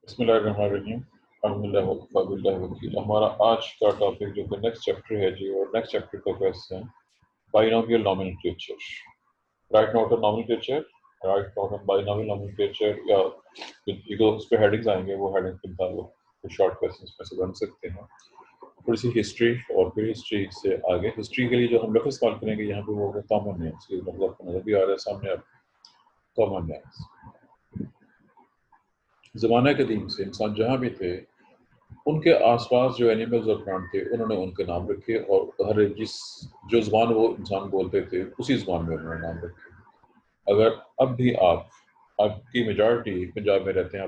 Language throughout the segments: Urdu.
بسم اللہ الرحمن الرحیم الحمد للہ وکفی باللہ وکیل۔ ہمارا آج کا ٹاپک جو کہ نیکسٹ چیپٹر ہے جی، اور نیکسٹ چیپٹر کا question binomial nomenclature, write note of nomenclature, write note of binomial nomenclature, یا جو اس پہ ہیڈنگز آئیں گے وہ ہیڈنگ کے مطابق کچھ شارٹ کویسچنس میں سے بن سکتے ہیں۔ تھوڑی سی ہسٹری، اور پھر ہسٹری سے آگے ہسٹری کے لیے جو ہم لفظ استعمال کریں گے یہاں پہ وہ کامن نیمس، یہ مطلب آپ کو نظر بھی آ رہا ہے سامنے آپ، کامن نیمس۔ زمانہ قدیم سے انسان جہاں بھی تھے ان کے آس پاس جو اینیملز اور پلانٹ تھے انہوں نے ان کے نام رکھے، اور ہر جو زبان وہ انسان بولتے تھے اسی زبان میں انہوں نے نام رکھے۔ اگر اب بھی آپ کی میجارٹی پنجاب میں رہتے ہیں،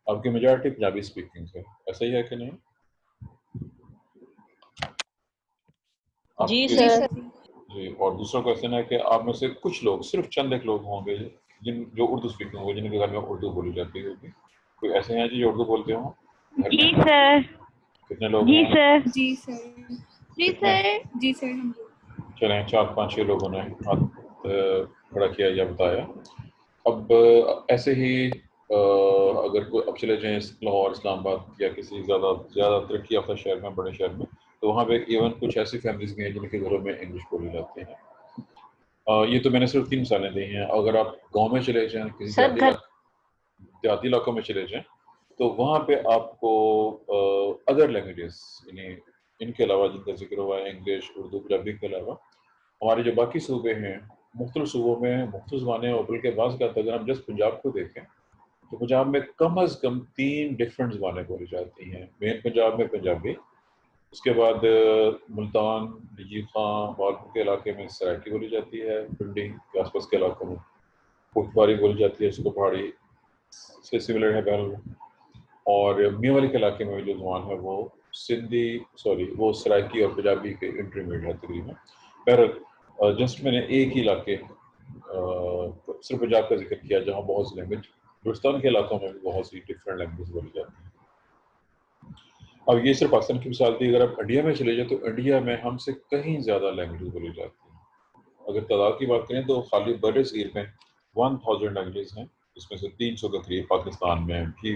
آپ کی میجارٹی پنجابی اسپیکنگ ہے، ایسا ہی ہے کہ نہیں؟ جی سر۔ جی، اور دوسرا کویشچن ہے کہ آپ میں سے کچھ لوگ، صرف چند ایک لوگ ہوں گے جو اردو اسپیکنگ ہوں گے، جن کے گھر میں اردو بولی جاتی ہوگی۔ کوئی ایسے ہیں جی جو اردو بولتے ہوں گھر جی میں؟ سر۔ کتنے لوگ جی ہیں؟ سر۔ جی سر۔ جی کتنے؟ سر۔ جی سر۔ ہم چلیں 4-5-6 لوگوں نے ہاتھ کھڑا کیا یا بتایا۔ اب ایسے ہی اگر کوئی اب چلے جائیں لاہور، اسلام آباد یا کسی زیادہ ترقی یافتہ شہر میں، بڑے شہر میں، تو وہاں پہ ایون کچھ ایسی فیملیز بھی ہیں جن کے گھروں میں انگلش بولی جاتی ہیں۔ یہ تو میں نے صرف 3 مثالیں دی ہیں۔ اگر آپ گاؤں میں چلے جائیں، کسی سر دیہاتی علاقوں میں چلے جائیں، تو وہاں پہ آپ کو ادر لینگویجز، یعنی ان کے علاوہ جن کا ذکر ہوا ہے، انگلش، اردو، پنجابی کے علاوہ ہمارے جو باقی صوبے ہیں، مختلف صوبوں میں مختلف زبانیں، اور بلکہ بعض کا اگر ہم جس پنجاب کو دیکھیں تو پنجاب میں کم از کم 3 ڈفرینٹ زبانیں بولی جاتی ہیں۔ مین پنجاب میں پنجابی، اس کے بعد ملتان، نجیب خان، باولپور کے علاقے میں سرائکی بولی جاتی ہے، پنڈی کے آس پاس کے علاقوں میں پٹواری بولی جاتی ہے، اس کو پہاڑی سے سملر ہے بہرحال۔ اور میواری کے علاقے میں جو زبان ہے وہ وہ سرائکی اور پنجابی کے انٹرمیڈیٹ ہے تقریباً۔ بہرحال جسٹ میں نے ایک ہی علاقے صرف پنجاب کا ذکر کیا جہاں بہت سی لینگویج، ہندوستان کے علاقوں میں بھی بہت سی ڈفرینٹ لینگویج بولی جاتی ہیں۔ اب یہ صرف پاکستان کی مثال تھی، اگر آپ انڈیا میں چلے جائیں تو انڈیا میں ہم سے کہیں زیادہ لینگویج بولی جاتی ہیں۔ اگر تعداد کی بات کریں تو خالی بر صغیر میں 1000 لینگویجز ہیں، جس میں سے 300 کے قریب پاکستان میں بھی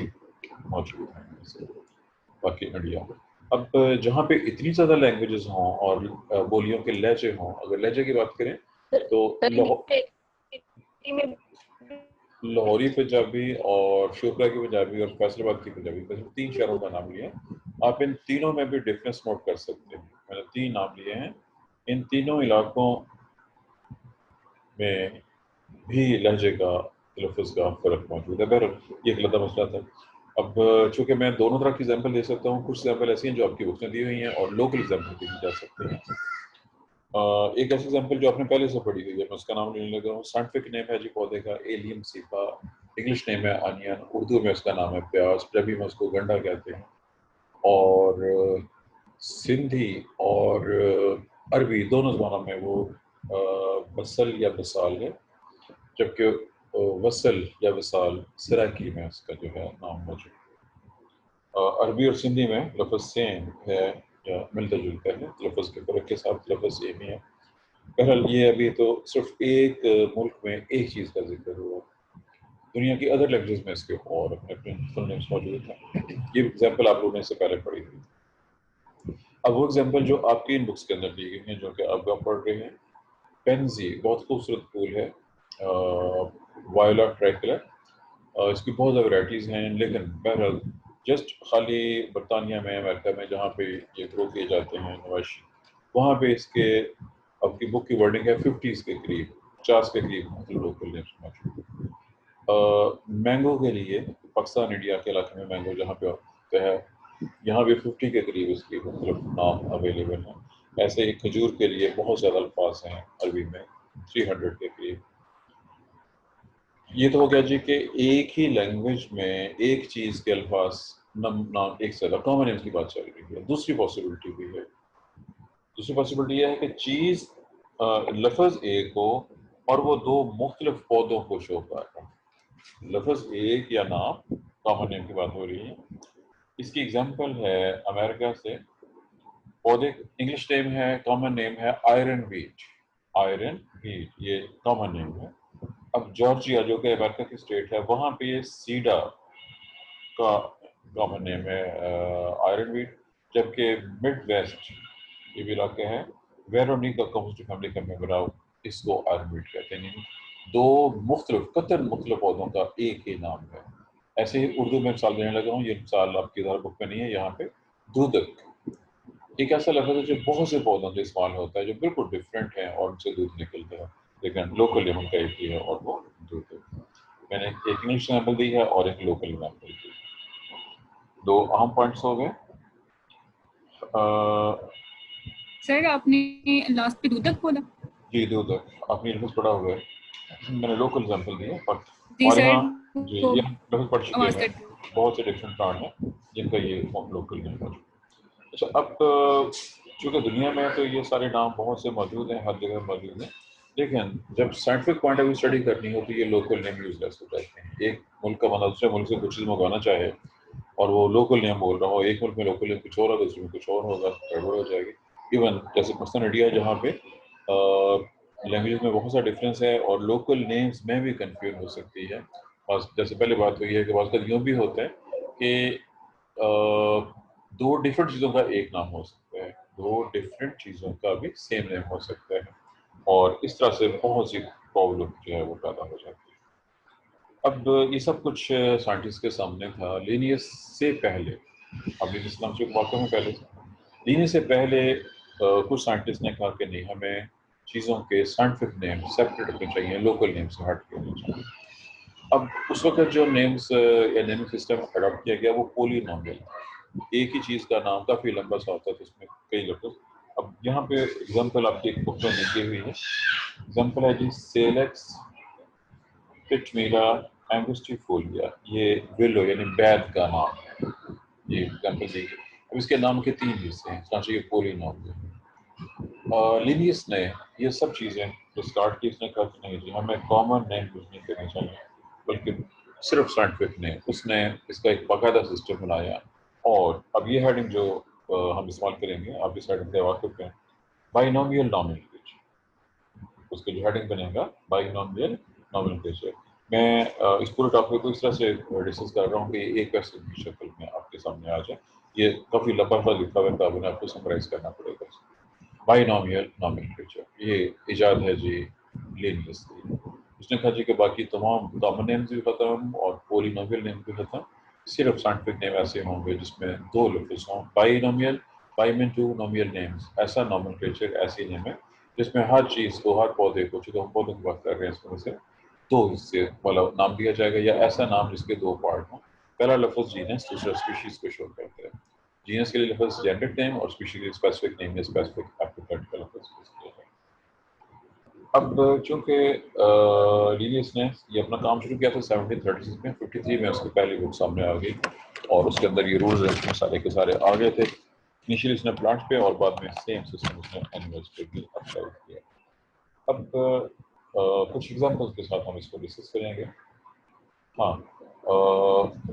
موجود ہیں، باقی انڈیا میں۔ اب جہاں پہ اتنی زیادہ لینگویجز ہوں اور بولیوں کے لہجے ہوں، اگر لہجے کی بات کریں تو لاہوری پنجابی اور شوپرا کی پنجابی اور فیصل آباد کی پنجابی، 3 شہروں کا نام لیا۔ آپ ان تینوں میں بھی ڈفرینس نوٹ کر سکتے ہیں۔ میں نے 3 نام لیے ہیں، ان تینوں علاقوں میں بھی لہجے کا، تلفظ کا فرق موجود ہے۔ بہرحال یہ ایک علیحدہ مسئلہ تھا۔ اب چونکہ میں دونوں طرح کی ایگزامپل دے سکتا ہوں، کچھ ایگزامپل ایسی ہیں جو آپ کی بکس میں دی ہوئی ہیں اور لوکل ایگزامپل بھی دی جا سکتے ہیں۔ ایک ایسی ایگزامپل جو آپ نے پہلے سے پڑھی ہوئی ہے، میں اس کا نام لینے لگا ہوں۔ سائنٹیفک نیم ہے جی پودے کا ایلیم سیپا، انگلش نیم ہے انین، اردو میں اس کا نام ہے پیاز، پنجابی میں اس کو گنڈا کہتے ہیں، اور سندھی اور عربی دونوں زبانوں میں وہ بسل یا بسال ہے، جبکہ وصل یا وصال سرائکی میں اس کا جو ہے نام موجود ہے۔ عربی اور سندھی میں لفظ سیم ہے یا ملتا جلتا ہے، لفظ کے فرق کے ساتھ لفظ سیم ہی ہے۔ بہرحال یہ ابھی تو صرف ایک ملک میں ایک چیز کا ذکر ہوا، دنیا کی ادر لینگویجز میں اس کے اور اپنے فل نیمس موجود ہیں۔ یہ ایگزامپل آپ لوگوں نے اس سے پہلے پڑھی ہوئی۔ اب وہ ایگزامپل جو آپ کی ان بکس کے اندر دی گئی ہیں، جو کہ آپ پڑھ رہے ہیں، پینزی بہت خوبصورت پھول ہے، وائلا ٹریکلر، اس کی بہت زیادہ ورائٹیز ہیں، لیکن بہرحال جسٹ خالی برطانیہ میں، امریکہ میں جہاں پہ یہ گرو کیے جاتے ہیں نواشی، وہاں پہ اس کے اب کی بک کی ورڈنگ ہے 50 کے قریب، 50 کے قریب مختلف لوکل نیمس موجود۔ مینگو کے لیے پاکستان انڈیا کے علاقے میں مینگو جہاں پہ ہوتا ہے، یہاں بھی 50 کے قریب اس کی مختلف نام اویلیبل ہیں۔ ایسے ہی کھجور کے لیے بہت زیادہ الفاظ ہیں عربی میں، 300 کے قریب۔ یہ تو ہو گیا جی کہ ایک ہی لینگویج میں ایک چیز کے الفاظ نام ایک سے زیادہ کامن نیمس کی بات چل رہی ہے۔ دوسری پاسبلٹی بھی ہے، دوسری پاسبلٹی یہ ہے کہ چیز لفظ ایک ہو اور وہ 2 مختلف پودوں کو شو کر رہا ہے۔ لفظ ایک یا نام کامن نیم کی بات ہو رہی ہے۔ اس کی ایگزامپل ہے امریکہ سے، پودے انگلش نیم ہے، کامن نیم ہے آئرن ویٹ، آئرن ویٹ یہ کامن نیم ہے۔ اب جارجیا جو کہ امریکہ کی اسٹیٹ ہے، وہاں پہ یہ سیڈا کا کامن نیم ہے آئرن ویٹ، جبکہ مڈ ویسٹ یہ بھی علاقے ہیں ویرونیکا کمسٹی فیملی کا ممبر، اس کو آئرن ویٹ کہتے ہیں. دو مختلف قطر مختلف پودوں کا ایک ہی نام ہے. ایسے ہی اردو میں مثال دینے لگا ہوں، یہ مثال آپ کی ادھر بک میں نہیں ہے. یہاں پہ دودک ایک ایسا لفظ ہے جو بہت سے پودوں سے استعمال ہوتا ہے جو بالکل ڈفرینٹ ہیں اور ان سے دودھ نکلتا ہے، لیکن لوکل لیمن کا ایک ہی ہے اور وہ دودھ ہے. میں نے ایک انگلش ایگزامپل دی ہے اور ایک لوکل ایگزامپل دی. دو اہم پوائنٹس ہو گئے. سر آپ نے لاسٹ پہ دودک بولا؟ جی دودک آپ نے لفظ پڑھا ہوا ہے، میں نے لوکل ایگزامپل دی ہے. جی اور سر یہاں جی یہ لفظ پڑھ چکے آواز ہیں، کٹ گئی. بہت سے ڈفرینٹ پلانٹ ہیں جن کا یہ لوکل نیم ہے. اچھا اب چونکہ دنیا میں تو یہ سارے نام بہت سے موجود ہیں، ہر جگہ موجود ہیں، لیکن جب scientific point of view study کرنی ہو تو یہ لوکل نیم یوز کر سکتے ہیں. ایک ملک کا بندہ دوسرے ملک سے کچھ چیز منگوانا چاہے اور وہ لوکل نیم بول رہا ہو، ایک ملک میں لوکل نیم کچھ اور ہوگا، دوسرے میں کچھ اور ہوگا، گڑبڑ ہو جائے گی. ایون جیسے مثلاً انڈیا جہاں پہ لینگویج میں بہت سا ڈفرینس ہے اور لوکل نیمز میں بھی کنفیوژن ہو سکتی ہے. جیسے پہلے بات تو یہ ہے کہ بعض کا یوں بھی ہوتا ہے کہ دو ڈفرینٹ چیزوں کا ایک نام ہو سکتا ہے، دو ڈفرینٹ چیزوں کا بھی سیم نیم ہو سکتا ہے، اور اس طرح سے بہت سی پرابلم جو ہے وہ پیدا ہو جاتی ہے. اب یہ سب کچھ سائنٹسٹ کے سامنے تھا لینیس سے پہلے. اب لینیس نام سے واقع میں پہلے لینیس سے پہلے کچھ سائنٹسٹ نے کہا کہ نہیں، ہمیں چیزوں کے سائنٹیفک نیم سیپریٹ رکھنے چاہیے، لوکل نیم سے ہٹ کے ہونے چاہیے. اب اس وقت جو نیمز یا نیمنگ سسٹم اڈاپٹ کیا گیا وہ پولی نومل، ایک ہی چیز کا نام کافی لمبا سا ہوتا ہے تو اس میں کئی لفظ. اب یہاں پہ اگزامپل آپ کی ایک بک میں دی ہوئی ہے. اگزامپل ہے جی سیلیکس پٹمیلا اینگسٹیفولیا، یہ ویلو یعنی بیت کا نام ہے. یہ اگزامپل دی گئی. اب اس کے نام کے تین حصے ہیں، چنانچہ یہ پولی نومل. لینیس نے یہ سب چیزیں اسٹارٹ کی. اس نے کہا کہ نہیں جی ہمیں کامن نیم یوز نہیں کرنی چاہیے بلکہ صرف سائنٹیفک نیم. اس نے اس کا ایک باقاعدہ سسٹم بنایا، اور اب یہ ہیڈنگ جو ہم استعمال کریں گے آپ اس ہیڈنگ سے واقف ہیں، بائنومیل نومنکلیچر. اس کے جو ہیڈنگ بنے گا بائنومیل نومنکلیچر. میں اس پورے ٹاپک کو اس طرح سے ڈسکس کر رہا ہوں کہ ایک پیسج کی شکل میں آپ کے سامنے آ جائے. یہ کافی لمبا سا لکھا ہوا ہے، آپ کو سمرائز کرنا پڑے گا. بائنومیل نومنکلیچر یہ ایجاد ہے جی لینیس کی. اس نے کہا جی کہ باقی تمام کامن نیمز بھی ختم اور پولی نومل نیم بھی ختم، صرف سائنٹیفک نیم ایسے ہوں گے جس میں دو لفظ ہوں. بائنومیل بائمنٹو نومیل نیمز ایسا نومنکلیچر ایسی نیم ہے جس میں ہر چیز کو، ہر پودے کو، چونکہ ہم پودوں کی بات کر رہے ہیں، اس میں سے دو حصے والا نام دیا جائے گا، یا ایسا نام جس کے دو پارٹ ہوں. پہلا لفظ جینس، دوسرا اسپیشیز کو شو کرتا ہے. جینس کے لیے لفظ جینرک نیم اور اسپیشیز کے لیے اسپیسیفک نیم یا اسپیسیفک ایپیتھیٹ کا لفظ یوز کیا جائے. اب چونکہ لینیس نے یہ اپنا کام شروع کیا تھا 1736 میں، 53 میں اس کی پہلی بک سامنے آ گئی اور اس کے اندر یہ رولز ہیں سارے کے سارے آ گئے تھے. انیشلی اس نے پلانٹس پہ اور بعد میں سیم سسٹم اس نے اینیملز پہ بھی اپلائی کیا. اب کچھ ایگزامپلس کے ساتھ ہم اس کو ڈسکس کریں گے. ہاں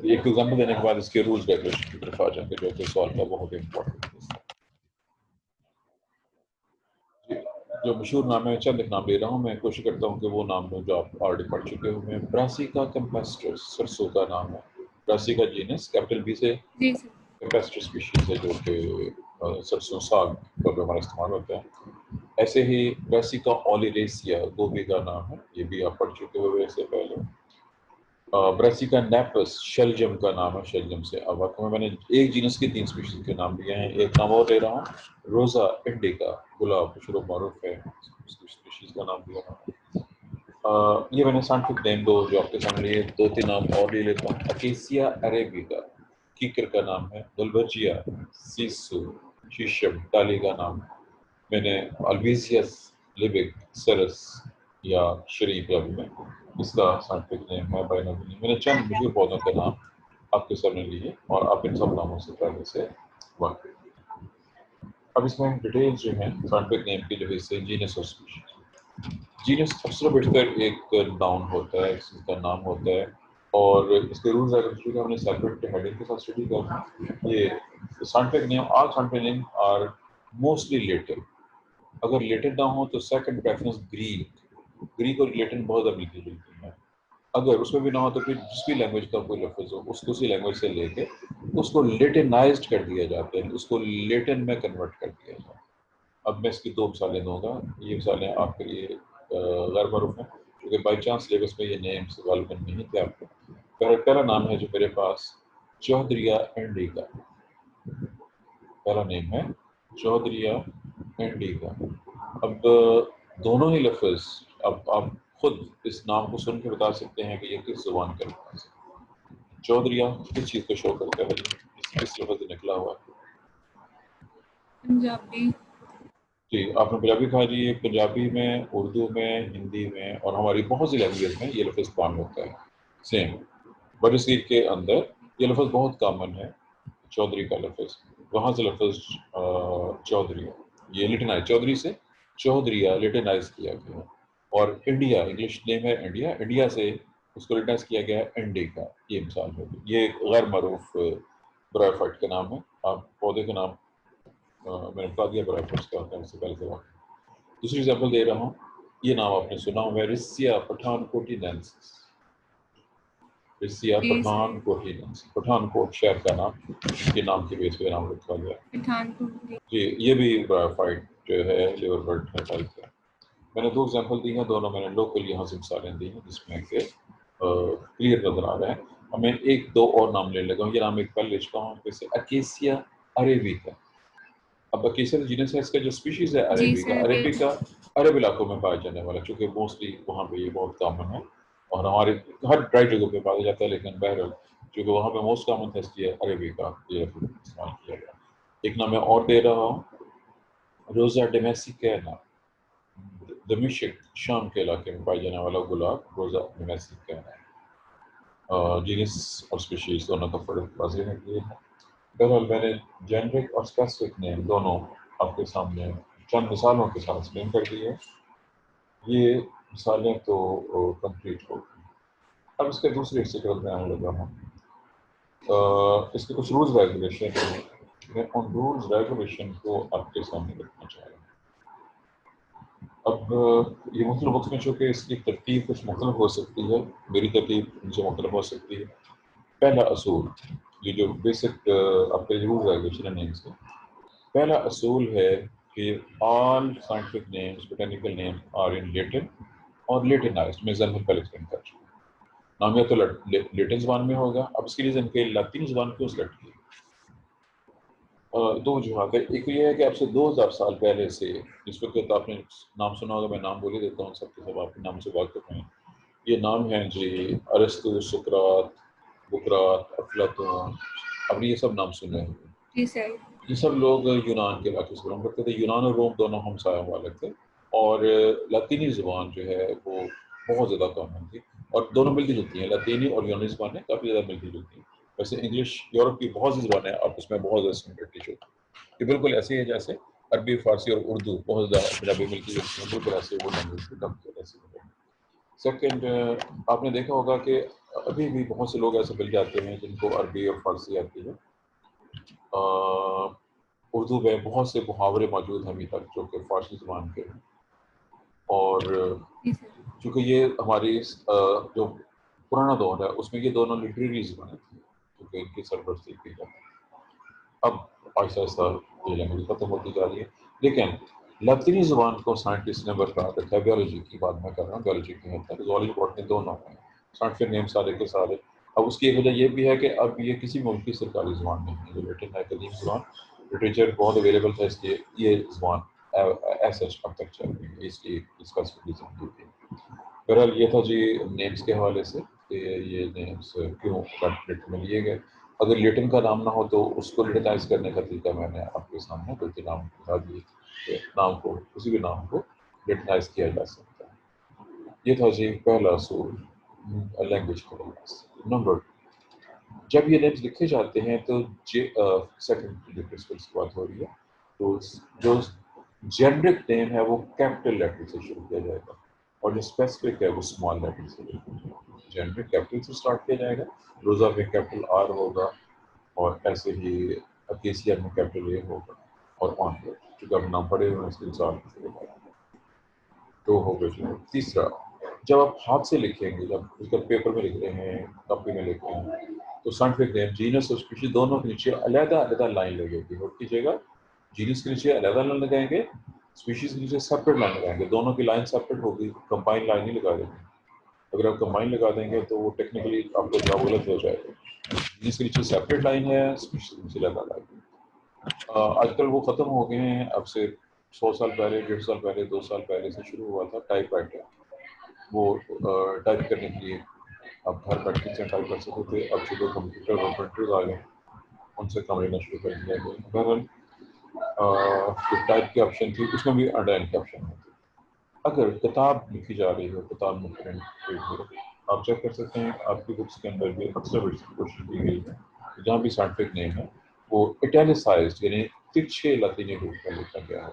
ایک ایگزامپل دینے کے بعد اس کے رولز ڈیکوریشن کی طرف آ جائیں گے جو کہ سوال کا بہت امپورٹنٹ ہے. جو مشہور نام ہے، چند ایک نام لے رہا ہوں، میں کوشش کرتا ہوں کہ وہ نام لوں جو آپ آلریڈی پڑھ چکے ہوئے ہیں. براسیکا کیمپیسٹرس سرسوں کا نام ہے. براسیکا جینس کیپٹل بی سے، جی سر. کیمپیسٹر اسپیشیز ہے جو کہ سرسوں ساگ پر ہمارا استعمال ہوتا ہے. ایسے ہی براسیکا اولیریسیا گوبھی کا نام ہے، یہ بھی آپ پڑھ چکے ہوئے اس سے پہلے. براسیکا نیپس شلجم کا نام ہے، شلجم سے. اب میں نے ایک جینس کے 3 اسپیشیز کے نام لیے ہیں. ایک نام اور لے رہا ہوں، روزا انڈیکا، گلاب شروع معروف ہے، اس کی اسپیشیز کا نام دیا ہوں. یہ میں نے سائنٹیفک نیم دو جو آپ کے سامنے لیے، 2-3 نام اور لے لیتا ہوں. اکیسیا اریبیکا کیکر کا نام ہے. دلبرجیا سیسو شیشم ڈالی کا نام ہے. میں نے الویزیس لیبک سرس یا شریف یا میں اس کا سائنٹیفک نیم ہے بائنومیل. میں نے چند مشہور پودوں کے نام آپ کے سامنے لیے اور آپ ان سب ناموں سے پہلے سے واقف. اب اس میں ڈیٹیلز جو ہیں سائنٹیفک نیم کی جو حصے جینس اور اسپیشیز. جینس اکثر و بیشتر ایک ناؤن ہوتا ہے، اس کا نام ہوتا ہے، اور اس کے رولز اگر ہم نے سیپریٹ ہیڈنگ کے ساتھ اسٹڈی کرنا. یہ scientific name, all scientific name are mostly letter. اگر لیٹر نہ ہو تو سیکنڈ پریفرنس گریک اور لیٹن بہت زیادہ ملتی جلتی ہیں. اگر اس میں بھی نہ ہو تو پھر جس بھی لینگویج کا کوئی لفظ ہو اس کو اسی لینگویج سے لے کے اس کو لیٹنائزڈ کر دیا جاتا ہے، اس کو لیٹن میں کنورٹ کر دیا جاتا ہے۔ اب میں اس کی 2 مثالیں دوں گا، یہ مثالیں آپ کے لیے غیر معروف ہیں کیونکہ بائی چانس سلیبس میں یہ نیمس غالباً نہیں تھے آپ کو۔ پہلا نام ہے جو میرے پاس چودھریہ انڈیگا، پہلا نیم ہے چودھریہ انڈیگا۔ اب دونوں ہی لفظ، اب آپ خود اس نام کو سن کے بتا سکتے ہیں کہ یہ کس زبان کا لفظ ہے۔ چودھریہ کس چیز کو شو کرتا ہے، کس لفظ سے نکلا ہوا ہے؟ پنجابی۔ جی آپ نے پنجابی کہا جی، پنجابی میں، اردو میں، ہندی میں اور ہماری بہت سی لینگویج میں یہ لفظ استعمال ہوتا ہے سیم۔ برصغیر کے اندر یہ لفظ بہت کامن ہے، چودھری کا لفظ، وہاں سے لفظ چودھری، یہ لٹنائز، چودھری سے چودھریہ لٹنائز کیا گیا۔ اور انڈیا، انگلش نیم ہے انڈیا، انڈیا سے اس کو لٹنائز کیا گیا ہے انڈیکا، یہ مثال ہے۔ یہ ایک غیر معروف برائفائٹ کا نام ہے، آپ پودے کا نام میں نے بتا دیا برائفائٹس کا ہوتا ہے، اس سے پہلے سے واقع۔ دوسری ایگزامپل دے رہا ہوں، یہ نام آپ نے سنا ہوا ہے، رسیا پٹھان کوٹی نینسس، رسیا جی سر، پٹھان کوٹی نینسس، پٹھان کوٹ شہر کا نام، ان کے نام کے بیس پہ نام رکھا گیا۔ پٹھان کوٹ۔ جی یہ بھی برائفائٹ جو ہے لیور برڈ ہے۔ میں نے 2 ایگزامپل دی ہیں، دونوں میں نے لوکل یہاں سے مثالیں دی ہیں جس میں کہ کلیئر نظر آ رہا ہے۔ اب میں 1-2 اور نام لے لگا ہوں، یہ نام ایک پہلے لے چکا ہوں، جیسے اکیسیا عریبیکا۔ اب اکیسیا جینس ہے، اس کا جو اسپیشیز ہے جی عریبیکا، سر، عریبیکا عرب علاقوں میں پایا جانے والا، چونکہ موسٹلی وہاں پہ یہ بہت کامن ہے اور ہمارے ہر ڈرائی جگہوں پہ پایا جاتا ہے، لیکن بہرحال چونکہ وہاں پہ موسٹ کامن تھا اس لیے عریبیکا یہ استعمال کیا گیا۔ ایک نام میں اور دے رہا ہوں، روزا ڈومیسیکینا، دمشق شام کے علاقے میں پائے جانے والا گلاب، روزا ڈومیسیکینا۔ جینس اور اسپیشیز دونوں کا فرق واضح ہے کہ بہرحال میں نے جینرک اور اسپیسیفک نیم دونوں آپ کے سامنے چند مثالوں کے ساتھ ایکسپلین کر دی ہے۔ یہ مثالیں تو کمپلیٹ ہو گئی۔ اب اس کے دوسرے حصے کی طرف میں آنے لگا ہوں۔ اس کے کچھ رولز ریگولیشن ہیں، میں ان رولز ریگولیشن کو آپ کے سامنے رکھنا چاہ رہا ہوں۔ اب یہ مختلف وقت میں چونکہ اس کی ترتیب کچھ مختلف ہو سکتی ہے، میری ترتیب ان سے مختلف ہو سکتی ہے۔ پہلا اصول، یہ جو بیسک آپ کے رولز ریگولیشن ہے نیمز کے، پہلا اصول ہے کہ all scientific names, botanical names are in Latin or Latinized, میں زمین پہلے ایکسپلین کر چکا ہوں۔ نام یا تو لیٹن زبان میں ہوگا، اب اس کی ریزن کہ لاطینی زبان کیوں سلیکٹ کی؟ 2 وجوہات ہے۔ ایک یہ ہے کہ اب سے 2000 سال پہلے سے، اس وقت آپ نے نام سنا ہوگا، میں نام بول ہی دیتا ہوں، سب کے سب آپ کے نام سے واقف ہیں۔ یہ نام ہیں جی ارسطو، سقراط، بقراط، افلاطون، آپ نے یہ سب نام سنے ہیں۔ جی سر۔ یہ سب لوگ یونان کے علاقے سے بلانگ کرتے تھے، یونان اور روم دونوں ہمسایہ ممالک تھے، اور لاطینی زبان جو ہے وہ بہت زیادہ کامن تھی، اور دونوں ملتی جلتی ہیں، لاطینی اور یونانی زبانیں کافی زیادہ ملتی جلتی ہیں۔ ویسے انگلش یورپ کی بہت سی زبانیں آپس میں بہت زیادہ سمپیٹیش ہوتی ہیں، یہ بالکل ایسے ہے جیسے عربی، فارسی اور اردو بہت زیادہ پنجابی ملتی جلتی ہیں، بالکل ایسے وہ لینگویج بھی کافی زیادہ ایسی ہیں۔ سیکنڈ، آپ نے دیکھا ہوگا کہ ابھی بھی بہت سے لوگ ایسے مل جاتے ہیں جن کو عربی اور فارسی آتی ہے۔ اردو میں بہت سے محاورے موجود ہیں ابھی تک جو کہ فارسی زبان کے ہیں، اور جی سر۔ چونکہ یہ ہماری جو پرانا دور ہے اس میں یہ دونوں لٹریری زبانیں تھیں کیونکہ ان کی سرپرستی کی جاتی ہے۔ اب آہستہ آہستہ یہ لینگویج ختم ہوتی جا رہی ہے، لیکن لاطینی زبان کو سائنٹسٹ نے برقرار رکھا ہے۔ بیولوجی کی بات میں کر رہا ہوں، بیولوجی کی حد تک زوالوجی باٹنی دونوں ہیں، سائنٹیفک نیم سارے کے سارے۔ اب اس کی ایک وجہ یہ بھی ہے کہ اب یہ کسی ملک کی سرکاری زبان نہیں ہے، جو لیٹن ہے قدیم زبان، لٹریچر بہت اویلیبل تھا، اس لیے یہ زبان ایسا اب تک چل رہی ہے، اس کی اسپیسیفک ریزن یہ تھی۔ بہرحال یہ تھا جی نیمز کے حوالے سے کہ یہ نیمز کیوں لیٹن میں لیے گئے۔ اگر لیٹن کا نام نہ ہو تو اس کو لیٹنائز کرنے کا طریقہ میں نے آپ کے سامنے بلکہ نام بتا دیے کہ نام کو، کسی بھی نام کو لیٹنائز کیا جا سکتا ہے۔ یہ تھا جی پہلا اصول لینگویج کے حوالے سے۔ نمبر، جب یہ نیمز لکھے جاتے ہیں تو سیکنڈ جو پرنسپلس کی بات ہو رہی ہے، تو جو جینرک نیم ہے وہ کیپٹل لیٹر سے شروع کیا جائے گا، اور جو اسپیسیفک ہے وہ اسمال لیٹر سے شروع کیا جائے گا۔ جینرک کیپٹل سے اسٹارٹ کیا جائے گا، روزہ میں کیپٹل آر ہوگا، اور ایسے ہی اکیسیا میں کیپٹل اے ہوگا، اور آن کیونکہ اب نام پڑے ہوئے ہیں اس کے مثال تو ہو گئے۔ تیسرا، جب آپ ہاتھ سے لکھیں گے، جب اس کا پیپر میں لکھ رہے ہیں، کاپی میں لکھ رہے ہیں، تو سائنٹیفک نیم جینس اور اسپیشیز دونوں کے نیچے علیحدہ علیحدہ لائن لگے گی. نوٹ کیجیے گا، جینس کے نیچے علیحدہ لائن لگائیں گے، اسپیشیز کے نیچے سپریٹ لائن لگائیں گے. دونوں کی لائن سپریٹ ہوگی، کمبائن لائن نہیں لگا دیں گے. اگر آپ کمبائن لگا دیں گے تو وہ ٹیکنیکلی آپ کو جواب غلط ہو جائے گا. جینس کے نیچے سپریٹ لائن ہے، اسپیشیز کے نیچے علیحدہ لائن ہے. آج کل وہ ختم ہو گئے ہیں. اب سے 100 سال پہلے، 150 سال پہلے، 2 سال پہلے سے شروع ہوا تھا ٹائپ رائٹر. وہ ٹائپ کرنے کے لیے اب گھر بیٹھ کے ٹائپ کر سکتے تھے. اب جو کمپیوٹر اور پرنٹرز آ گئے ان سے کام لینا شروع کر دیا گیا. بہرحال جو ٹائپ کی آپشن تھی اس میں بھی انڈرلائن کی آپشن ہوتی. اگر کتاب لکھی جا رہی ہو، کتاب میں پرنٹ ہو، آپ چیک کر سکتے ہیں آپ کی بکس کے اندر بھی اکثر کوشش کی گئی ہے جہاں بھی سائنٹیفک نیم ہے وہ اٹیلسائزڈ یعنی ترچھے لاطینی روپ میں لکھا گیا ہے.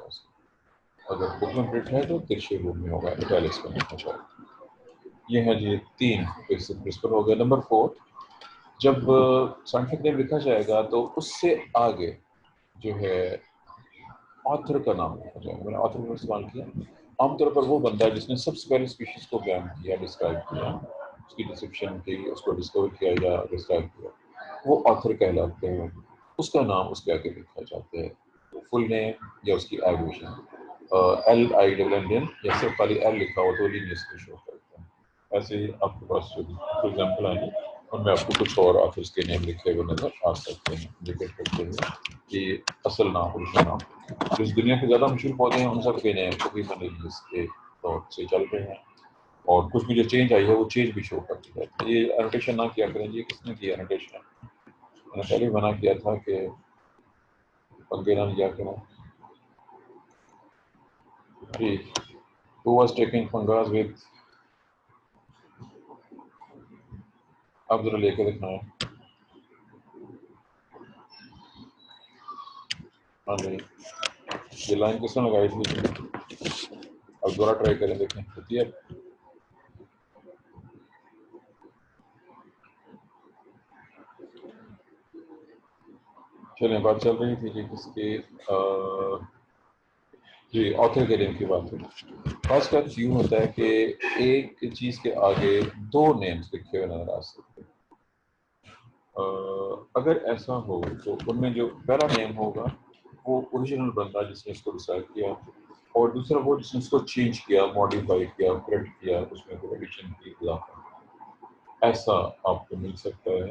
اگر بک میں پرنٹ ہے تو ترچھے روپ میں ہوگا، اٹیلکس میں لکھنا چاہیے. یہ ہے جی 3 بیسک پرنسپل ہو گیا. نمبر 4، جب سائنٹیفک نیم لکھا جائے گا تو اس سے آگے جو ہے آتھر کا نام لکھا جائے گا. میں نے آتھر کا استعمال کیا. عام طور پر وہ بندہ جس نے سب سے پہلے اسپیشیز کو بیان کیا، ڈسکرائب کیا، اس کی ڈسکرپشن کی، اس کو ڈسکور کیا یا ڈسکرائب کیا، وہ آتھر کہلاتے ہیں. اس کا نام اس کے آگے لکھا جاتا ہے. فل نیم یا اس کی ایبریویشن LINN یا صرف خالی ایل لکھا ہو تو لینیس کو شو کرتا ہے. ایسے ہی آپ کے پاس جو فار ایگزامپل آئیں گے ان میں آپ کو کچھ اور آتھرس کے نیم لکھے ہوئے نظر آ سکتے ہیں، انڈیکیٹ کرتے ہوئے کہ اصل نام اوریجنل نام. جس دنیا کے زیادہ مشہور پودے ہیں ان سب کے نیم تقریباً لینیس کے طور سے چل رہے ہیں. اور کچھ بھی جو چینج آئی ہے وہ چینج بھی شو کرتی ہے. یہ انوٹیشن نہ کیا کریں. یہ کس نے کیا انوٹیشن؟ میں نے پہلے منع کیا تھا کہ پنگے نہ لیا کریں. جی who was taking fungus with آپ ذرا لے کے دکھائیں. ہاں جی یہ لائن کس نے لگائی تھی؟ اب دوبارہ ٹرائی کریں دیکھیں ہوتی ہے. چلیں بات چل رہی تھی جی کس کی؟ جی آتھر کے نیم کی بات ہے. خاص کر یوں ہوتا ہے کہ ایک چیز کے آگے 2 نیمز لکھے ہوئے نظر آ سکتے ہیں. اگر ایسا ہو تو ان میں جو پہلا نیم ہوگا وہ اوریجنل بندہ جس نے اس کو ڈسائڈ کیا، اور دوسرا وہ جس نے اس کو چینج کیا، ماڈیفائی کیا، کریکٹ کیا، اس میں کوئی ایڈیشن کی، اضافہ. ایسا آپ کو مل سکتا ہے.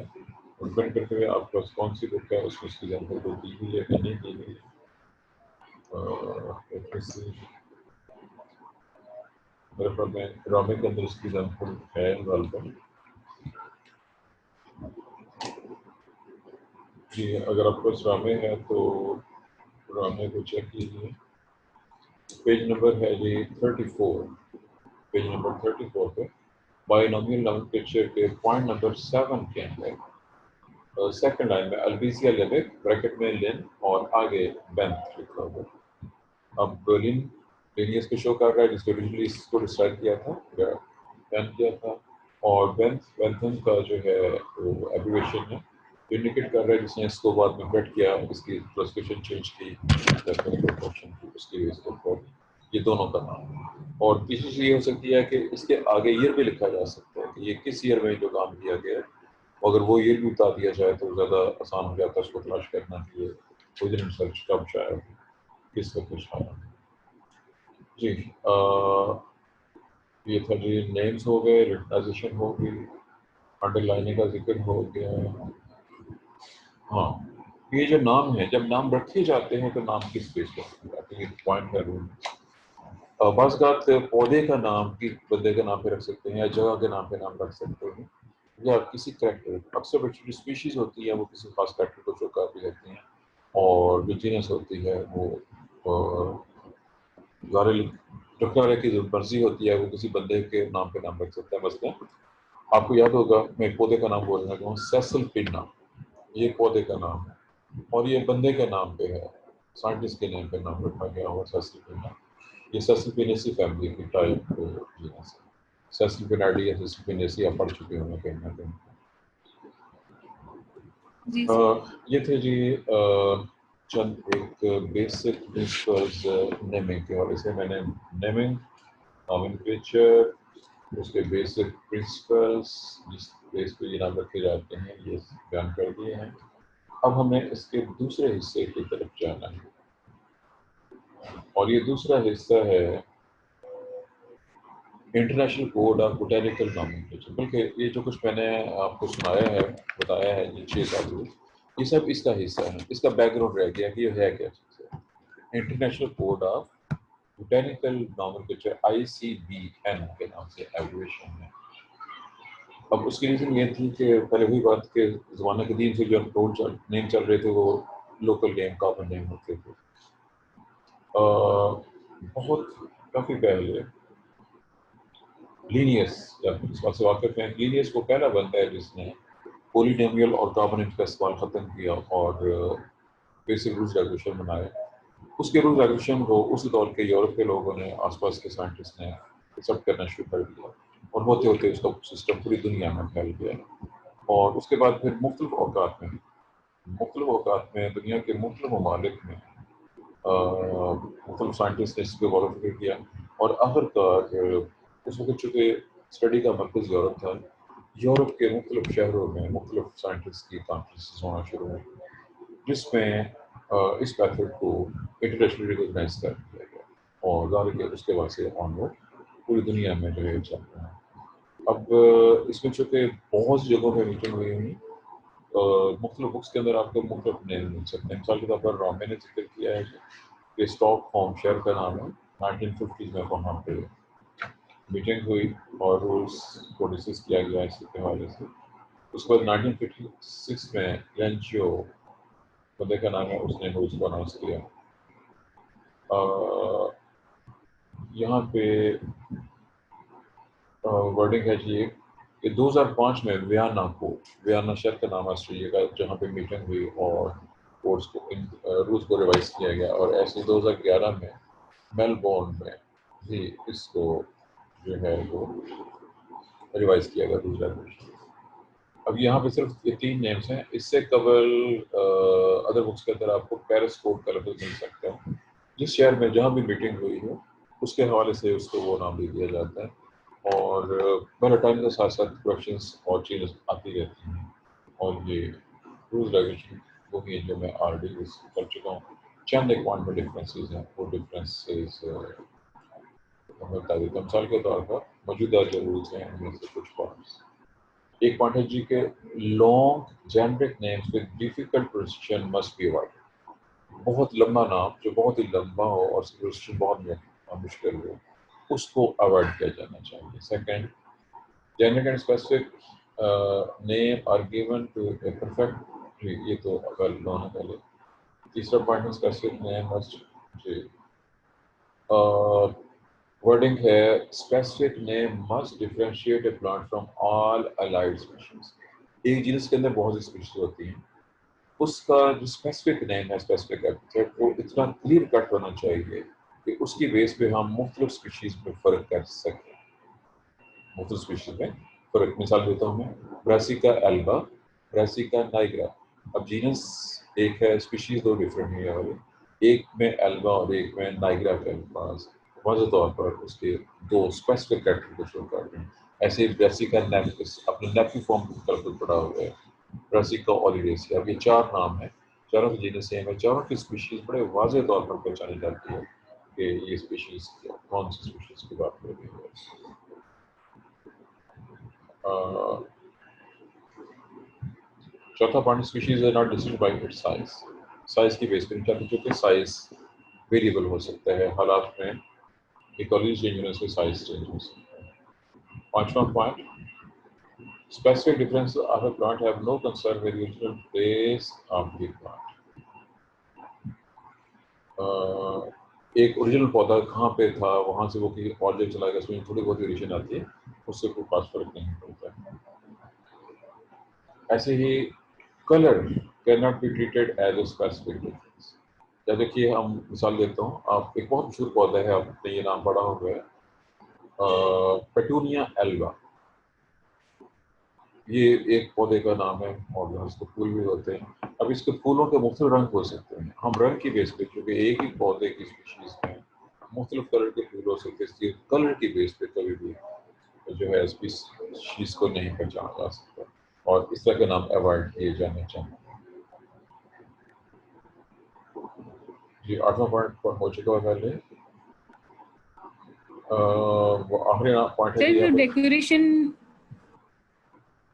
اور ڈپینڈ کرتے ہوئے آپ کے پاس کون سی بک ہے اس میں اس کی ایگزامپل کو دی ہوئی ہے کہ نہیں دی ہوئی. میرے خیال میں ڈرامے کے اندر اس کی ایگزامپل ہے غالباً. جی اگر آپ کو ڈرامے ہے تو ڈرامے کو چیک کیجیے. پیج نمبر ہے جی 34. پیج نمبر 34 پہ بائنومیل نومنکلیچر کے پوائنٹ نمبر 7 کے اندر سیکنڈ لائن میں البیسیا لیبک بریکٹ میں لن اور آگے بینتھ لکھا ہوا. اب لینیس کو شو کر رہا ہے جس کو اوریجنلی اس کو ڈسکرائب کیا تھا، بین کیا تھا. اور بینتھن کا جو ہے وہ ایبریویشن ہے، انڈیکیٹ کر رہا ہے جس نے اس کو بعد میں کٹ کیا، اس کی پرسکرپشن چینج کی، اس کی یہ دونوں کا نام. اور تیسری چیز یہ ہو سکتی ہے کہ اس کے آگے ایئر بھی لکھا جا سکتا ہے کہ یہ کس ایئر میں جو کام کیا گیا ہے. اگر وہ ایئر بھی بتا دیا جائے تو زیادہ آسان ہو جاتا ہے اس کو تلاش کرنا کہ اوریجنل ریسرچ کب شائع کس وقت شائع. جی یہ تھا جی نیمز ہو گئے، ریٹنائزیشن ہو گئی، انڈر لائننگ کا ذکر ہو گیا. ہاں یہ جو نام ہے جب نام رکھے جاتے ہیں تو نام کس بیس پر یہ پوائنٹ ہے رول. بعض اوقات پودے کا نام کی بندے کے نام پہ رکھ سکتے ہیں یا جگہ کے نام پہ نام رکھ سکتے ہیں یا کسی کریکٹر. اکثر جو اسپیشیز ہوتی ہے وہ کسی خاص کریکٹر کو شو کر بھی رہتی ہیں، اور جو جینس ہوتی ہے وہ رکھنے والے کی جو مرضی ہوتی ہے وہ کسی بندے کے نام پہ نام رکھ سکتا ہے. مثلا آپ کو یاد ہوگا میں ایک پودے کا نام بولنا چاہتا ہوں سیسل پینا. یہ پودے کا نام ہے اور یہ بندے کے نام پہ ہے، سائنٹسٹ کے نام پہ نام رکھا گیا ہوا سیسل پینا. یہ سیسل پینیسی فیملی کی ٹائپ جینس ہے. سیسل پیناڈی یا سیسل پینیسی آپ پڑھ چکے ہوں گے کہیں نہ کہیں. جی یہ تھے جی چند ایک بیسک پرنسپلز نیمنگ کے حوالے سے. میں نے نیمنگ، نومنکلیچر، اس کے بیسک پرنسپلس جس بیس پہ یہ نام رکھے جاتے ہیں یہ بیان کر دیے ہیں. اب ہمیں اس کے دوسرے حصے کی طرف جانا ہے اور یہ دوسرا حصہ ہے انٹرنیشنل کوڈ آف بوٹینیکل نامنکلیچر. بلکہ یہ جو کچھ میں نے آپ کو سنایا ہے بتایا ہے یہ 6 سال یہ سب اس کا حصہ ہے. اس کا بیک گراؤنڈ رہ گیا کہ یہ ہے کیا چیز ہے. International code of botanical nomenclature ICBN کے نام سے ایبریویشن ہے. اب اس کی ریزن یہ تھی کہ پہلے وہی بات کہ زمانہ قدیم سے جو کوڈ نیم چل رہے تھے وہ لوکل نیم کامن نیم ہوتے تھے. بہت کافی پہلے لینیس جب اس بات سے واقف ہیں لینیس کو پہلا بنتا ہے جس نے پولینومیل اور کاربونیٹ کا استعمال ختم کیا اور بیسک رولز ریگولیشن بنائے. اس کے رولز ریگولیشن کو اسی دور کے یورپ کے لوگوں نے آس پاس کے سائنٹسٹ نے ایکسیپٹ کرنا شروع کر دیا اور ہوتے ہوتے اس کا سسٹم پوری دنیا میں پھیل گیا. اور اس کے بعد پھر مختلف اوقات میں دنیا کے مختلف ممالک میں مختلف سائنٹسٹ نے اس پہ غور و فکر کیا اور آخرکار اس وقت چونکہ اسٹڈی کا مرکز یورپ تھا یورپ کے مختلف شہروں میں مختلف سائنٹسٹ کی کانفرنسز ہونا شروع ہوئی جس میں اس میتھڈ کو انٹرنیشنل ریکگنائز کر دیا گیا اور ظاہر کہ اس کے بعد سے آنورڈ پوری دنیا میں جو ہے چل رہا ہے. اب اس میں چونکہ بہت سی جگہوں پہ میٹنگ ہوئی ہوئی مختلف بکس کے اندر آپ کو مختلف نیم مل سکتے ہیں. مثال کے طور پر رامے نے ذکر کیا ہے کہ اسٹاک ہوم شہر کا نام ہے 1950 میں وہاں پہ میٹنگ ہوئی اور رولس کو ڈسکس کیا گیا اس کے حوالے سے. اس کے بعد 1956 میں لینچیو بندے کا نام ہے اس نے رولس کو اناؤنس کیا. یہاں پہ ورڈنگ ہے جی کہ 2005 میں ویانا شہر کا نام آسٹریلیا کا جہاں پہ میٹنگ ہوئی اور کورس کو رولس کو ریوائز کیا گیا اور ایسے 2011 میں میلبورن میں بھی اس کو جو ہے وہ ریوائز کیا گیا رولس ریگولیشن. اب یہاں پہ صرف یہ 3 نیمز ہیں. اس سے قبل ادر بکس کے اندر آپ کو پیرس کوڈ کا لفظ مل سکتا ہے. جس شہر میں جہاں بھی میٹنگ ہوئی ہو اس کے حوالے سے اس کو وہ نام دے دیا جاتا ہے اور میرا ٹائم کے ساتھ ساتھ کویشچنس اور چینجز آتی رہتی ہیں اور یہ رولز ریگولیشن وہی ہے جو میں آلریڈی کر چکا ہوں. چند ایک پوائنٹ میں ڈفرینسز ہیں وہ ڈفرینسز ہمیں بتا دیتا ہوں. مثال کے طور پر موجودہ جو رولز ہیں ان میں سے کچھ پوائنٹس. ایک پوائنٹ ہے جی کہ long generic names with difficult pronunciation must be avoid. بہت لمبا نام جو بہت ہی لمبا ہو اور پروننسیشن بہت مشکل ہو اس کو اوائڈ کیا جانا چاہیے. Second generic and specific name are given to a perfect یہ تو اگر لونا پہلے. تیسرا پوائنٹ اسپیسیفک نیم مسٹ جی ورڈنگ ہے specific name must differentiate a plant from all allied species. ایک جینس کے اندر بہت سی اسپیشیز ہوتی ہیں اس کا جو اسپیسیفک نیم ہے اسپیسیفک ایپیتھیٹ وہ اتنا کلیئر کٹ ہونا چاہیے کہ اس کی بیس پہ ہم مختلف اسپیشیز میں فرق کر سکیں. مختلف اسپیشیز میں فرق مثال دیتا ہوں میں بریسیکا ایلبا بریسیکا نائگرا. اب جینس ایک ہے اسپیشیز 2 ڈفرینٹ ہیں والے ایک میں ایلبا اور ایک میں نائگرا کے الفاظ واضح طور پر اس کے 2 اسپیسیفک کریکٹر کو شو کر رہے ہیں. ایسے بریسیکا نیپکس اپنے نیپی فارم کا لفظ پڑا ہوا ہے بریسیکا اولیریسیا. اب یہ 4 نام ہیں چاروں کی جینس سیم ہے. چاروں کی اسپیشیز بڑے واضح طور پر پہچانی جاتی ہے کہ یہ اسپیشیز کون سی اسپیشیز کی بات کر رہی ہے. چوتھا point species not distinct by its size. Size کی بیس پر کیونکہ سائز ویریبل ہو سکتا ہے حالات میں ایکالوجی چینج ہونے سے سائز چینج ہو سکتا ہے. پانچواں point specific difference of a plant have no concern with original place of the plant. ایک اوریجنل پودا کہاں پہ تھا وہاں سے وہ کسی اور جگہ چلا گیا اس میں تھوڑی بہت ویریشن آتی ہے اس سے کوئی خاص فرق نہیں پڑتا. ایسے ہی colour cannot be treated as a specific difference. یا دیکھیے ہم مثال دیتا ہوں آپ ایک بہت مشہور پودا ہے آپ نے یہ نام پڑھا ہوا ہے پیٹونیا ایلبا. یہ ایک پودے کا نام ہے اور اس کو پھول بھی ہوتے ہیں. اب اس کے پھولوں کے مختلف رنگ ہو سکتے ہیں. ہم رنگ کی بیس پہ کیونکہ ایک ہی پودے کی اسپیشیز میں مختلف کلر کے پھول ہو سکتے ہیں اس لیے کلر کی بیس پہ کبھی بھی جو ہے اسپیشیز کو نہیں پہچانا جا سکتا اور اس طرح کے نام اوائڈ کیے جانے چاہیے. جی 8واں پوائنٹ ہو چکا ہے پہلے. وہ آخری پوائنٹ ہے سر کہ جو یہاں پر ڈیکوریشن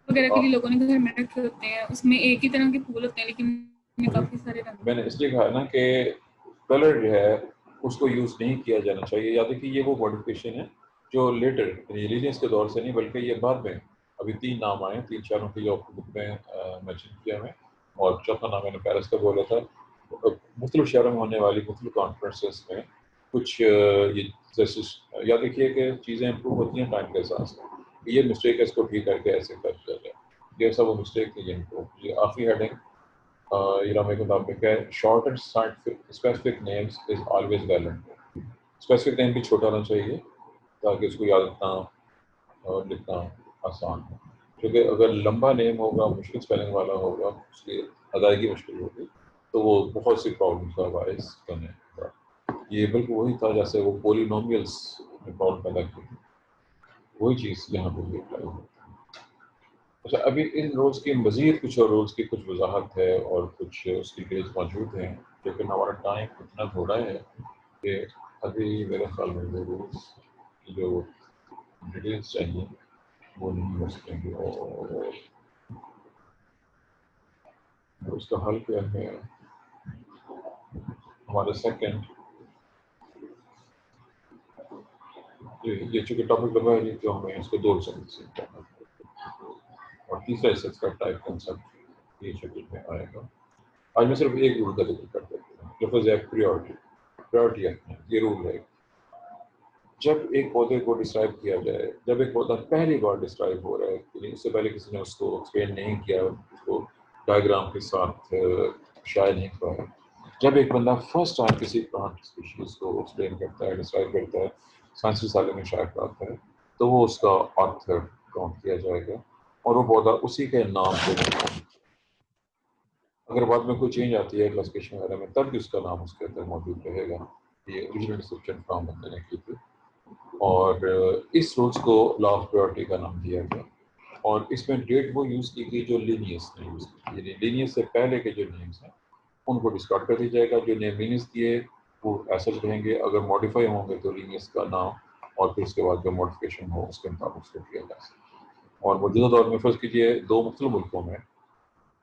وغیرہ کے لیے لوگوں نے گھر میں رکھے ہوتے ہیں اس میں ایک ہی طرح کے پھول ہوتے ہیں لیکن ان میں کافی سارے رنگ. میں نے اس لیے کہا نا کہ کلر جو ہے اس کو یوز نہیں کیا جانا چاہیے. یاد رکھیے یہ وہ ماڈیفکیشن ہے جو لیٹر ریلیجنس کے دور سے نہیں بلکہ یہ بعد میں ابھی 3 نام آئے ہیں 3 چاروں کی جو بک میں مینشن کیا ہے. اور چوتھا نام میں نے پیرس کا بولا تھا. مختلف شہروں میں ہونے والی مختلف کانفرنسز میں کچھ یہ جیسے یاد رکھیے کہ چیزیں امپروو ہوتی ہیں ٹائم کے ساتھ. یہ مسٹیک ہے اس کو ٹھیک کر کے ایسے کر دیا جائے. یہ سب وہ مسٹیک تھی یہ امپروو. یہ آخری ہیڈنگ علامہ کے مطابق ہے short and specific names is always valid. Specific name بھی چھوٹا ہونا چاہیے تاکہ اس کو یاد رکھنا اور لکھنا آسان ہو. کیونکہ اگر لمبا نیم ہوگا مشکل اسپیلنگ والا ہوگا اس کی ادائیگی مشکل ہوگی تو وہ بہت سی پرابلمس کا باعث بنے گا. یہ بالکل وہی تھا جیسے وہ پولینومیلس میں پرابلم پیدا کی تھی وہی چیز یہاں پہ بھی اپلائی ہوتی ہے. اچھا ابھی ان رولز کی مزید کچھ اور رولز کی کچھ وضاحت ہے اور کچھ اس کی ڈیٹیلز موجود ہیں لیکن ہمارا ٹائم اتنا تھوڑا ہے کہ ابھی میرے خیال میں وہ رولز کی جو ڈیٹیلز چاہیے وہ نہیں ہو سکیں گے. اور اس کا حل کیا ہے ہمارا سیکنڈ یہ چونکہ ٹاپک لگا ہے تو ہمیں اس کو 2 حصوں سے اور تیسرا حصہ کا ٹائپ کنسپٹ یہ شکل میں آئے گا. آج میں صرف ایک رول کا ذکر کر دیتا ہوں. لفظ ہے پریورٹی. یہ رول ہے جب ایک پودے کو ڈسکرائب کیا جائے جب ایک پودا پہلی بار ڈسکرائب ہو رہا ہے یعنی اس سے پہلے کسی نے اس کو ایکسپلین نہیں کیا اس کو ڈائیگرام کے ساتھ شائع نہیں کیا جب ایک بندہ فرسٹ ٹائم کسی پلانٹ اسپیشیز کو ایکسپلین کرتا ہے ڈسکرائب کرتا ہے سائنسی رسالے میں شائع کرتا ہے تو وہ اس کا آتھر کاؤنٹ کیا جائے گا اور وہ پودا اسی کے نام سے اگر بعد میں کوئی چینج آتی ہے کلاسیفیکیشن وغیرہ میں تب بھی اس کا نام اس کے اندر موجود رہے گا. یہ اوریجنل ڈسکرپشن فارم بندے نے کی تھی اور اس رولز کو لا آف پریورٹی کا نام دیا گیا. اور اس میں ڈیٹ وہ یوز کی گئی جو لینیس نے یوز کی یعنی لینیس سے پہلے کے جو نیمز ہیں ان کو ڈسکارڈ کر دیا جائے گا. جو نیم لینیس دیے وہ ایسا رہیں گے اگر ماڈیفائی ہوں گے تو لینیس کا نام اور پھر اس کے بعد جو ماڈیفکیشن ہو اس کے مطابق اس کو کیا جا سکتا. اور موجودہ دور میں فرض کیجیے 2 مختلف ملکوں میں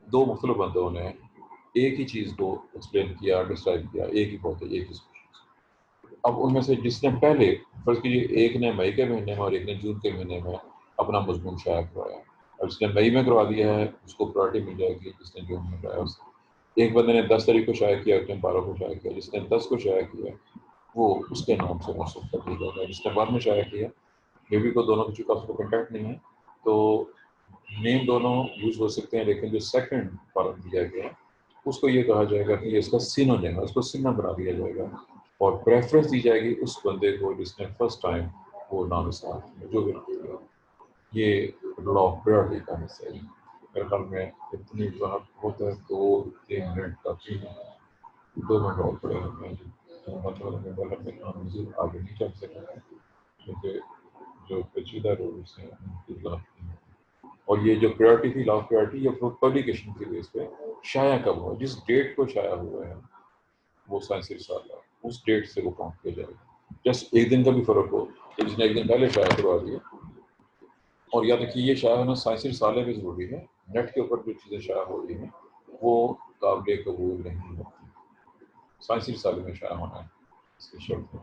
2 مختلف بندوں نے ایک ہی چیز کو ایکسپلین کیا ڈسکرائب کیا ایک ہی پودے ایک ہی اسپیشیز. اب ان میں سے جس نے پہلے فرض کیجیے ایک نے مئی کے مہینے میں اور ایک نے جون کے مہینے میں اپنا مضمون شائع کروایا اور جس نے مئی میں کروا دیا ہے اس کو پرائرٹی مل جائے گی جس نے جون میں کرایا اس. ایک بندے نے 10 تاریخ کو شائع کیا ایک نے 12 کو شائع کیا جس نے 10 کو شائع کیا وہ اس کے نام سے موصوف کر دیا جائے گا. جس نے بعد میں شائع کیا بیبی کو دونوں کے چکا اس کو کنٹیکٹ نہیں ہے تو نیم دونوں یوز ہو سکتے ہیں لیکن جو سیکنڈ فارم دیا گیا ہے اس کو یہ کہا جائے گا کہ اس کا سینو نیم ہے اس کو سینا بنا دیا جائے گا اور پریفرنس دی جائے گی اس بندے کو جس نے فرسٹ ٹائم وہ نام استعمال کیا جو بھی نام کیا. یہ لا آف پریورٹی کا حصہ ہے. میرے خیال میں اتنی وضاحت ہوتا ہے 2-3 منٹ کافی 2 منٹ اور پڑے ہوتے ہیں مطلب غلط میں کام مزید آگے نہیں چل سکتا کیونکہ جو پیچیدہ رولس ہیں ان کی وضاحت نہیں. اور یہ جو پریورٹی تھی لا آف پریورٹی یہ پبلیکیشن کی بیس پہ شائع کب ہوا جس ڈیٹ کو شائع ہوا ہے وہ سائنسی رسالہ اس ڈیٹ سے وہ کاؤنٹ کیا جائے گا. جسٹ ایک دن کا بھی فرق ہو جس نے ایک دن پہلے شائع کروا دیا. اور یاد رکھیے یہ شائع ہونا سائنسی رسالے میں ضروری ہے. نیٹ کے اوپر جو چیزیں شائع ہو رہی ہیں وہ قابل قبول نہیں ہوتی. سائنسی رسالے میں شائع ہونا ہے اس کی شرط ہے.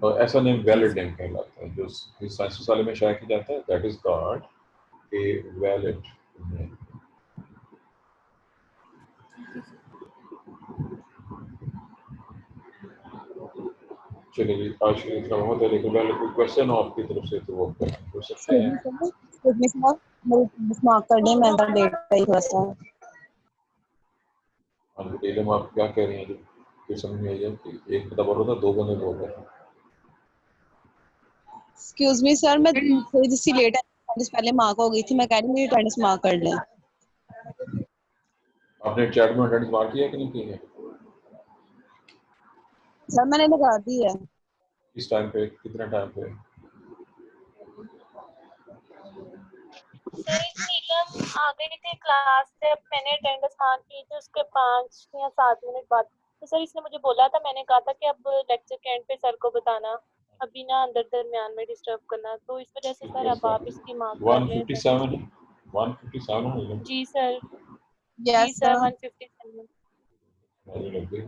اور ایسا نیم ویلڈ نیم کہلاتا ہے جو سائنس رسالے میں شائع کیا جاتا ہے that is called a valid name. چلیے جی آج کے اتنا بہت ہے لیکن میں کوئی کوشچن ہو آپ کی طرف سے تو وہ پوچھ سکتے ہیں. مارک کر دیں میں ڈیٹ پہ ہی تھوڑا سا علم آپ کیا کہہ رہی ہیں جو کوئی سمجھ میں آئی ہے کہ ایک بتا بول رہا تھا 2 بندے بول رہے ہیں. ایکسکیوز می سر میں تھوڑی سی لیٹ ہے پہلے مارک ہو گئی تھی میں کہہ رہی ہوں میری اٹینڈنس مارک کر لیں. آپ نے چیٹ میں اٹینڈنس مارک کیا کہ نہیں کی ہے؟ سر میں نے لگا دی ہے. کس ٹائم پہ کتنے ٹائم پہ؟ سر نیلم آ گئی تھی کلاس سے، میں نے اٹینڈنس مارک کی تھی اس کے 5 یا 7 منٹ بعد. تو سر اس نے مجھے بولا تھا، میں نے کہا تھا کہ اب لیکچر کے اینڈ پہ سر کو بتانا، ابھی نہ اندر درمیان میں ڈسٹرب کرنا، تو اس وجہ سے سر اب آپ اس کی مارک کر لیں. 157 ہے. جی سر، جی یس سر سر 157. مجھے لگ گئی.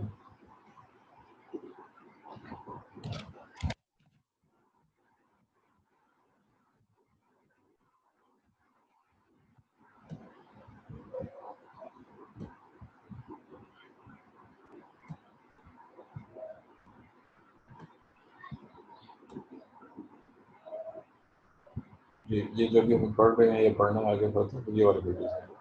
یہ جو بھی ہم پڑھ رہے ہیں یہ پڑھنا آگے بڑھتے ہیں یہ والا ویڈیو ہے.